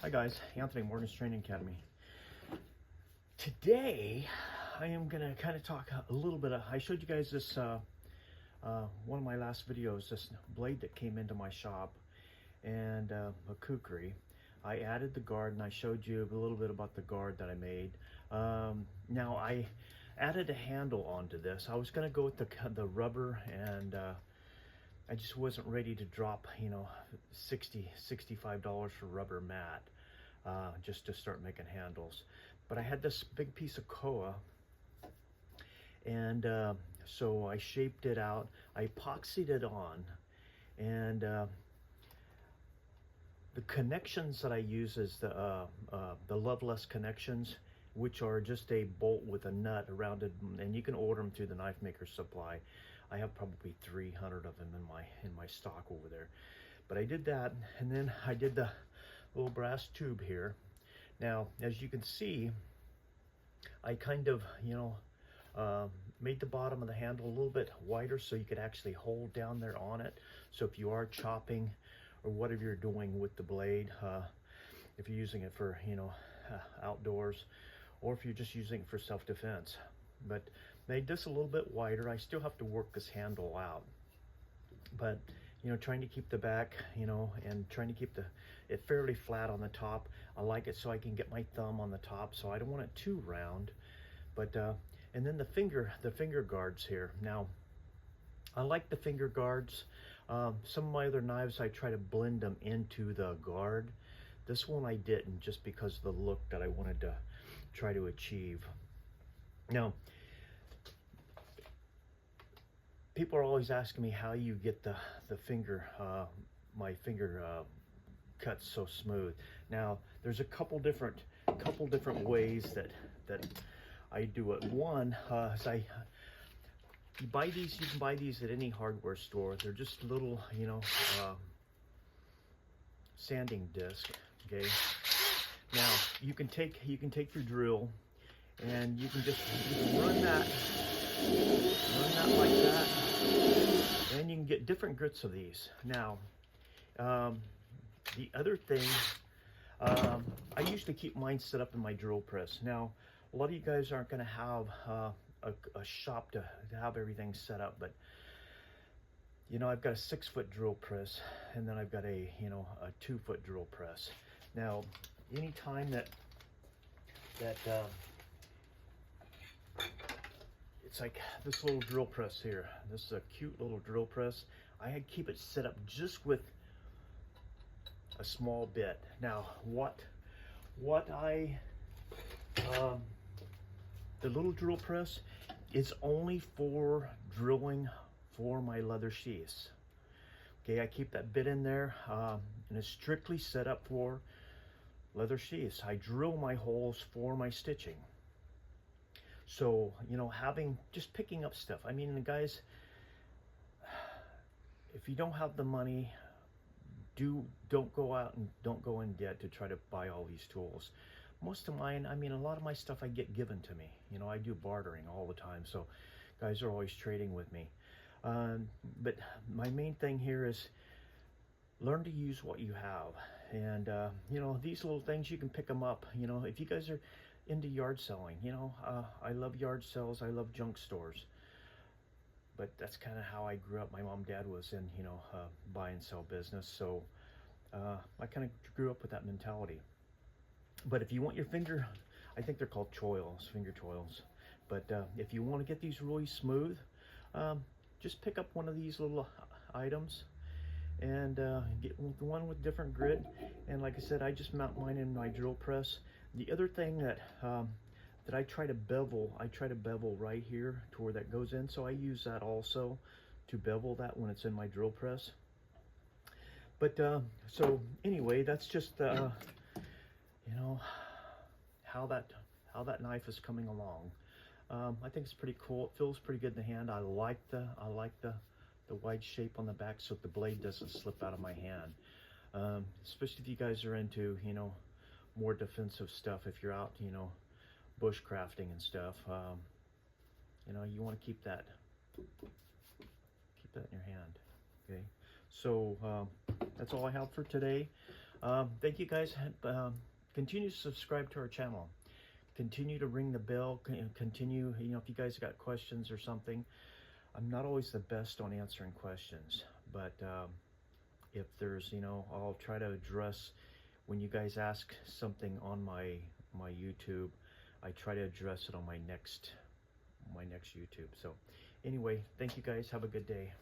Hi guys, Anthony, Morgan's Training Academy. Today, I am going to kind of talk a little bit. I showed you guys this, one of my last videos, this blade that came into my shop, and a kukri. I added the guard and I showed you a little bit about the guard that I made. Now I added a handle onto this. I was going to go with the rubber, and I just wasn't ready to drop, $65 for rubber mat just to start making handles. But I had this big piece of koa, and so I shaped it out. I epoxied it on, and the connections that I use is the Loveless connections, which are just a bolt with a nut around it, and you can order them through the Knife Maker Supply. I have probably 300 of them in my stock over there. But I did that, and then I did the little brass tube here. Now, as you can see, I kind of, made the bottom of the handle a little bit wider so you could actually hold down there on it. So if you are chopping or whatever you're doing with the blade, if you're using it for, outdoors, or if you're just using it for self-defense. But made this a little bit wider. I still have to work this handle out, but trying to keep the back, and trying to keep it fairly flat on the top. I like it so I can get my thumb on the top, so I don't want it too round. But and then the finger guards here. Now, I like the finger guards. Some of my other knives, I try to blend them into the guard. This one I didn't, just because of the look that I wanted to try to achieve. Now, people are always asking me how you get the finger, my finger cuts so smooth. Now, there's a couple different ways that I do it. One is you buy these. You can buy these at any hardware store. They're just little, sanding disc. Okay. Now you can take your drill, and you can just run that like that, and you can get different grits of these. Now, the other thing, I usually keep mine set up in my drill press. Now, a lot of you guys aren't going to have a shop to have everything set up, but I've got a 6-foot drill press, and then I've got a 2-foot drill press. Now, anytime that it's like this little drill press here. This is a cute little drill press. I keep it set up just with a small bit. Now, the little drill press is only for drilling for my leather sheaths. Okay, I keep that bit in there, and it's strictly set up for leather sheaths. I drill my holes for my stitching. So, just picking up stuff. I mean, guys, if you don't have the money, don't go out and don't go in debt to try to buy all these tools. Most of mine, a lot of my stuff I get given to me. I do bartering all the time, so guys are always trading with me. But my main thing here is learn to use what you have. And, these little things, you can pick them up. If you guys are into yard selling, I love yard sales. I love junk stores. But that's kind of how I grew up. My mom and dad was in, buy and sell business. So I kind of grew up with that mentality. But if you want your finger, I think they're called choils, finger choils. But if you want to get these really smooth, just pick up one of these little items and get one with different grit. And like I said, I just mount mine in my drill press. The other thing that I try to bevel right here to where that goes in. So I use that also to bevel that when it's in my drill press. But so anyway, that's just how that knife is coming along. I think it's pretty cool. It feels pretty good in the hand. I like the wide shape on the back so the blade doesn't slip out of my hand. Especially if you guys are into, more defensive stuff. If you're out, bushcrafting and stuff, you want to keep that in your hand. Okay, so that's all I have for today. Thank you guys. Continue to subscribe to our channel. Continue to ring the bell. Continue, if you guys got questions or something. I'm not always the best on answering questions, but if there's, I'll try to address when you guys ask something on my YouTube. I try to address it on my next YouTube. So anyway, thank you guys. Have a good day.